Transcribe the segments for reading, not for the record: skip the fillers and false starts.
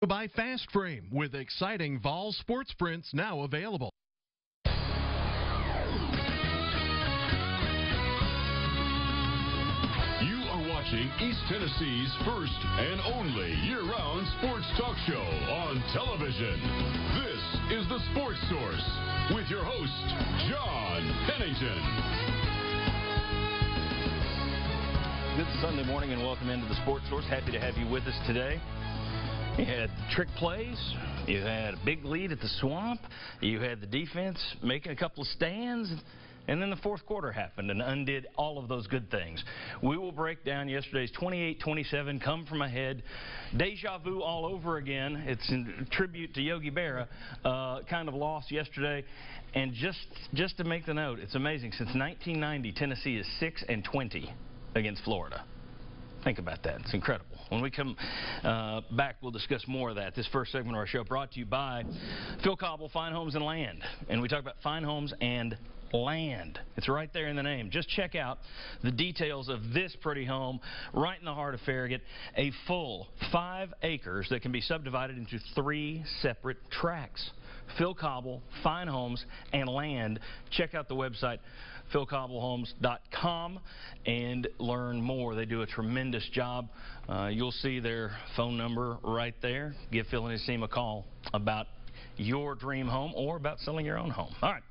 By Fast Frame with exciting Vol sports prints now available. You are watching East Tennessee's first and only year-round sports talk show on television. This is the Sports Source with your host, John Pennington. Good Sunday morning and welcome into the Sports Source. Happy to have you with us today. You had trick plays, you had a big lead at the Swamp, you had the defense making a couple of stands, and then the fourth quarter happened and undid all of those good things. We will break down yesterday's 28-27 come from ahead. Deja vu all over again. It's in tribute to Yogi Berra. Kind of lost yesterday. And just to make the note, it's amazing. Since 1990, Tennessee is 6-20 against Florida. Think about that. It's incredible. When we come back, we'll discuss more of that. This first segment of our show brought to you by Phil Cobble, Fine Homes and Land. And we talk about fine homes and land. It's right there in the name. Just check out the details of this pretty home right in the heart of Farragut. A full 5 acres that can be subdivided into 3 separate tracts. Phil Cobble, Fine Homes and Land. Check out the website, philcobblehomes.com, and learn more. They do a tremendous job. You'll see their phone number right there. Give Phil and his team a call about your dream home or about selling your own home. All right.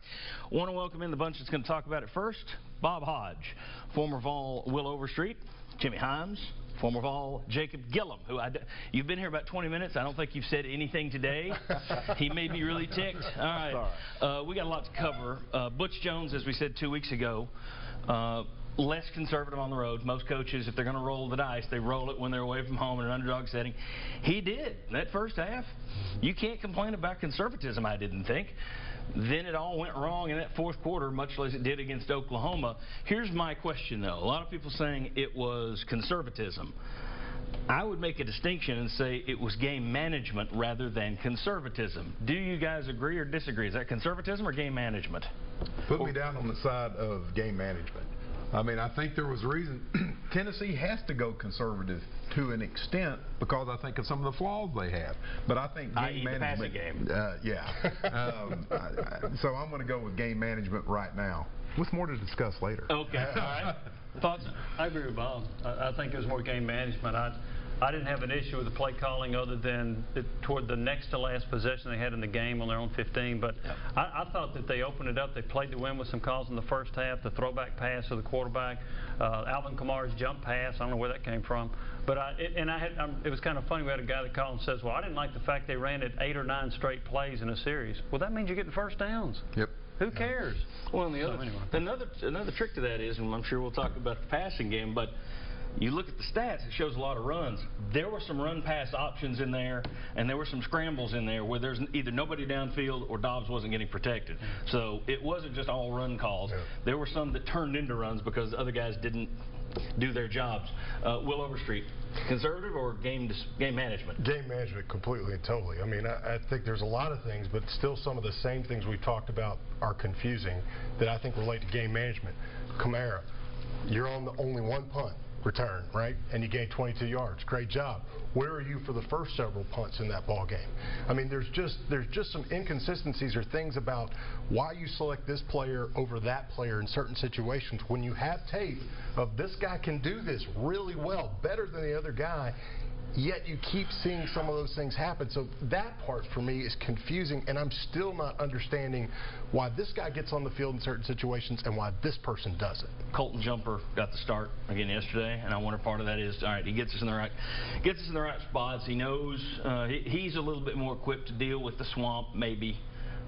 Want to welcome in the bunch that's going to talk about it first. Bob Hodge, former Vol Will Overstreet, Jimmy Himes, former Vol Jacob Gillum, who you've been here about 20 minutes. I don't think you've said anything today. He may be really ticked. All right. We got a lot to cover. Butch Jones, as we said 2 weeks ago, less conservative on the road. Most coaches, if they're going to roll the dice, they roll it when they're away from home in an underdog setting. He did. That first half, you can't complain about conservatism, I didn't think. Then it all went wrong in that fourth quarter, much as it did against Oklahoma. Here's my question, though. A lot of people saying it was conservatism. I would make a distinction and say it was game management rather than conservatism. Do you guys agree or disagree? Is that conservatism or game management? Put me down on the side of game management. I mean, I think there was a reason. Tennessee has to go conservative to an extent because I think of some of the flaws they have. But I think game management. Passing game. So I'm going to go with game management right now, with more to discuss later. Okay. All right. Thoughts? I agree with Bob. I think it was more game management. I didn't have an issue with the play calling other than toward the next to last possession they had in the game on their own 15. But yep. I thought that they opened it up. They played to win with some calls in the first half. The throwback pass to the quarterback, Alvin Kamar's jump pass. I don't know where that came from. But it was kind of funny. We had a guy that called and says, "Well, I didn't like the fact they ran it 8 or 9 straight plays in a series." Well, that means you're getting first downs. Yep. Who cares? Well, and another trick to that is, and I'm sure we'll talk about the passing game, but you look at the stats, it shows a lot of runs. There were some run-pass options in there, and there were some scrambles in there where there's either nobody downfield or Dobbs wasn't getting protected. So it wasn't just all run calls. Yeah. There were some that turned into runs because the other guys didn't do their jobs. Will Overstreet, conservative or game management? Game management completely and totally. I mean, I think there's a lot of things, but still some of the same things we talked about are confusing that I think relate to game management. Kamara, you're on the only 1 punt return, right? And you gained 22 yards. Great job. Where are you for the first several punts in that ball game? I mean, there's just some inconsistencies or things about why you select this player over that player in certain situations when you have tape of this guy can do this really well, better than the other guy. Yet you keep seeing some of those things happen. So that part for me is confusing, and I'm still not understanding why this guy gets on the field in certain situations and why this person doesn't. Colton Jumper got the start again yesterday, and I wonder part of that is, all right, he gets us in the right spots. He knows he's a little bit more equipped to deal with the Swamp, maybe,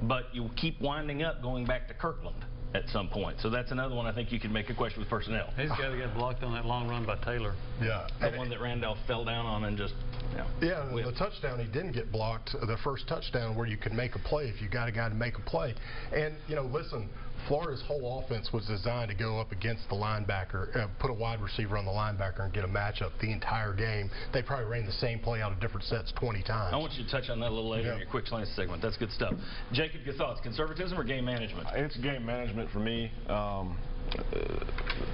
but you keep winding up going back to Kirkland at some point. So that's another one I think you can make a question with personnel. He's got to get blocked on that long run by Taylor. Yeah. The one that Randolph fell down on and just, Yeah, the touchdown, he didn't get blocked, the first touchdown where you could make a play if you got a guy to make a play. And, listen, Florida's whole offense was designed to go up against the linebacker, put a wide receiver on the linebacker and get a matchup the entire game. They probably ran the same play out of different sets 20 times. I want you to touch on that a little later in your quick slant segment. That's good stuff. Jacob, your thoughts, conservatism or game management? It's game management for me.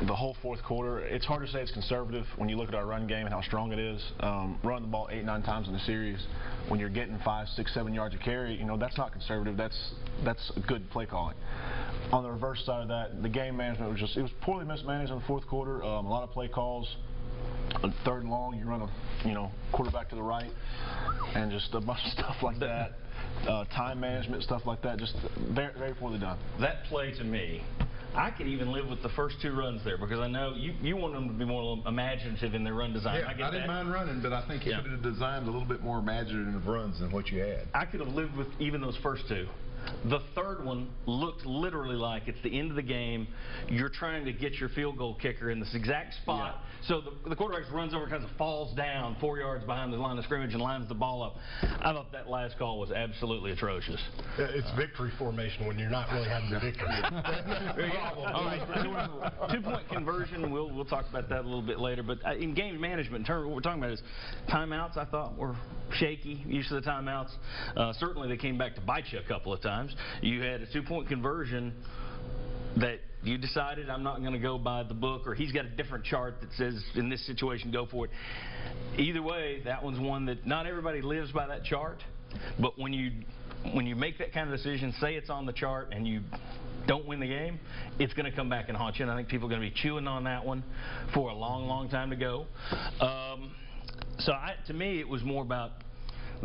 the whole fourth quarter, it's hard to say it's conservative when you look at our run game and how strong it is. Running the ball 8-9 times in the series, when you're getting 5, 6, 7 yards a carry, you know, that's not conservative. That's good play calling. On the reverse side of that, the game management was it was poorly mismanaged in the fourth quarter. A lot of play calls. On 3rd and long, you run a quarterback to the right, and just a bunch of stuff like that. Time management, stuff like that, just very, very poorly done. That play to me, I could even live with the first 2 runs there because I know you want them to be more imaginative in their run design. Yeah, I didn't mind running, but I think he could have designed a little bit more imaginative runs than what you had. I could have lived with even those first 2. The 3rd one looked literally like it's the end of the game. You're trying to get your field goal kicker in this exact spot. Yeah. So the quarterback runs over, kind of falls down 4 yards behind the line of scrimmage and lines the ball up. I thought that last call was absolutely atrocious. It's victory formation when you're not really having the victory. All right, 2-point conversion. We'll talk about that a little bit later. But in game management, in terms of what we're talking about is timeouts. I thought were shaky use of the timeouts. Certainly they came back to bite you a couple of times. You had a 2-point conversion that you decided I'm not going to go by the book, or he's got a different chart that says in this situation go for it. Either way, that one's one that not everybody lives by that chart, but when you make that kind of decision, say it's on the chart and you don't win the game, it's going to come back and haunt you, and I think people are going to be chewing on that one for a long, long time to go. To me, it was more about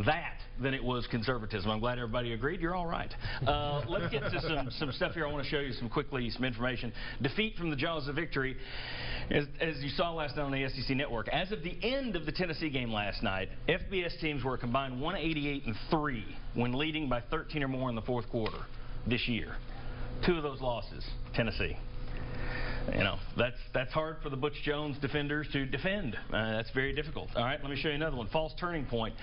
that than it was conservatism. I'm glad everybody agreed. You're all right. Let's get to some stuff here. I want to show you some information. Defeat from the jaws of victory. As you saw last night on the SEC Network, as of the end of the Tennessee game last night, FBS teams were a combined 188-3 when leading by 13 or more in the fourth quarter this year. 2 of those losses, Tennessee. You know, that's hard for the Butch Jones defenders to defend. That's very difficult. All right, let me show you another one. False turning point.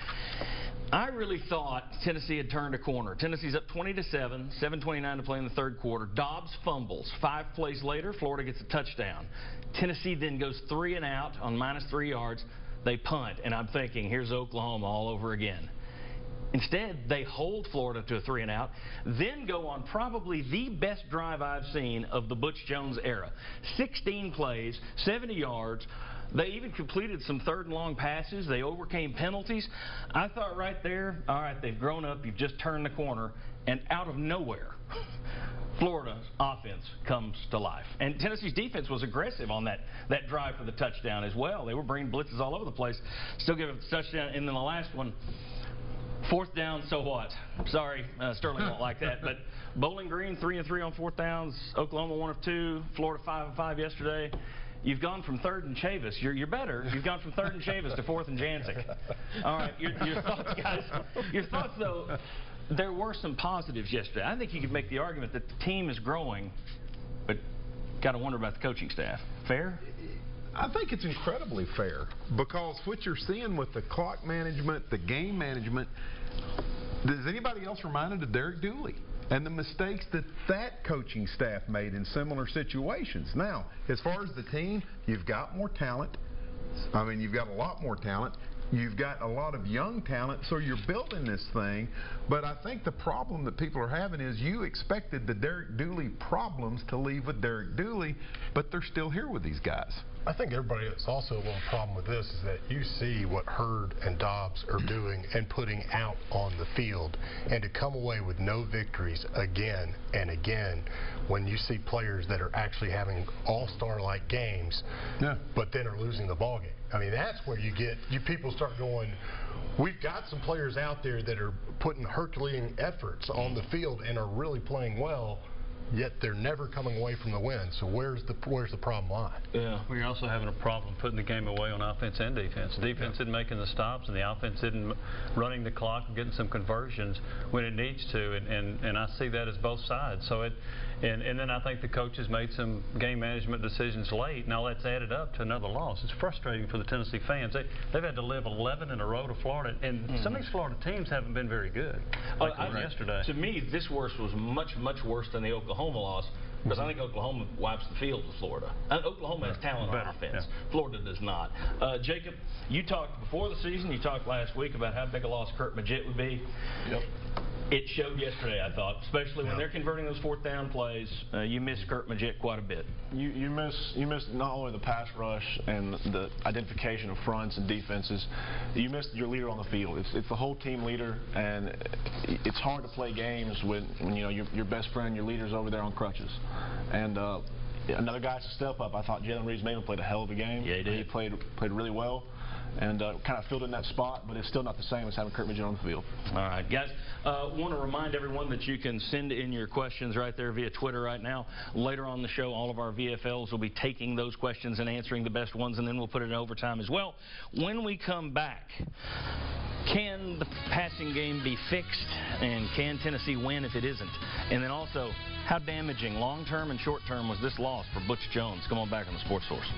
I really thought Tennessee had turned a corner. Tennessee's up 20-7, 7:29 to play in the 3rd quarter. Dobbs fumbles. 5 plays later, Florida gets a touchdown. Tennessee then goes 3 and out on -3 yards. They punt, and I'm thinking, here's Oklahoma all over again. Instead, they hold Florida to a 3 and out, then go on probably the best drive I've seen of the Butch Jones era. 16 plays, 70 yards. They even completed some 3rd and long passes. They overcame penalties. I thought right there, all right, they've grown up. You've just turned the corner. And out of nowhere, Florida's offense comes to life. And Tennessee's defense was aggressive on that drive for the touchdown as well. They were bringing blitzes all over the place. Still give it the touchdown. And then the last one, 4th down, so what? Sorry, Sterling won't like that. But Bowling Green, 3-3 on 4th downs. Oklahoma, 1 of 2. Florida, 5 of 5 yesterday. You've gone from 3rd and Chavis. You're better. You've gone from 3rd and Chavis to 4th and Janzik. All right, your thoughts, guys. Your thoughts, though. There were some positives yesterday. I think you could make the argument that the team is growing, but got to wonder about the coaching staff. Fair? I think it's incredibly fair because what you're seeing with the clock management, the game management, does anybody else reminded of Derek Dooley and the mistakes that coaching staff made in similar situations? Now, as far as the team, you've got more talent. I mean, you've got a lot more talent. You've got a lot of young talent, so you're building this thing. But I think the problem that people are having is you expected the Derek Dooley problems to leave with Derek Dooley, but they're still here with these guys. I think everybody has also a little problem with this is that you see what Hurd and Dobbs are doing and putting out on the field, and to come away with no victories again and again when you see players that are actually having all-star-like games, but then are losing the ball game. I mean, that's where you people start going, we've got some players out there that are putting Herculean efforts on the field and are really playing well, yet they're never coming away from the win. So where's the problem lie? Yeah, we're also having a problem putting the game away on offense and defense. Defense isn't making the stops, and the offense isn't running the clock and getting some conversions when it needs to. And I see that as both sides. So and then I think the coaches made some game management decisions late. Now that's added up to another loss. It's frustrating for the Tennessee fans. They've had to live 11 in a row to Florida, and some of these Florida teams haven't been very good. Like yesterday. To me, this worse was much, much worse than the Oklahoma loss. Because I think Oklahoma wipes the field with Florida. Oklahoma has talent on offense. Yeah. Florida does not. Jacob, you talked before the season, you talked last week about how big a loss Kurt Magid would be. Yep. It showed yesterday, I thought, especially when they're converting those fourth down plays. You miss Kurt Magid quite a bit. You miss not only the pass rush and the identification of fronts and defenses, you miss your leader on the field. It's the whole team leader, and it's hard to play games when you know your best friend, your leader's over there on crutches. And another guy to step up. I thought Jalen Reeves-Maybin played a hell of a game. Yeah, he did. He played really well. And kind of filled in that spot, but it's still not the same as having Kurt Magid on the field. All right, guys. Want to remind everyone that you can send in your questions right there via Twitter right now. Later on the show, all of our VFLs will be taking those questions and answering the best ones, and then we'll put it in overtime as well. When we come back, can the passing game be fixed, and can Tennessee win if it isn't? And then also, how damaging long-term and short-term was this loss for Butch Jones? Come on back on the Sports Source.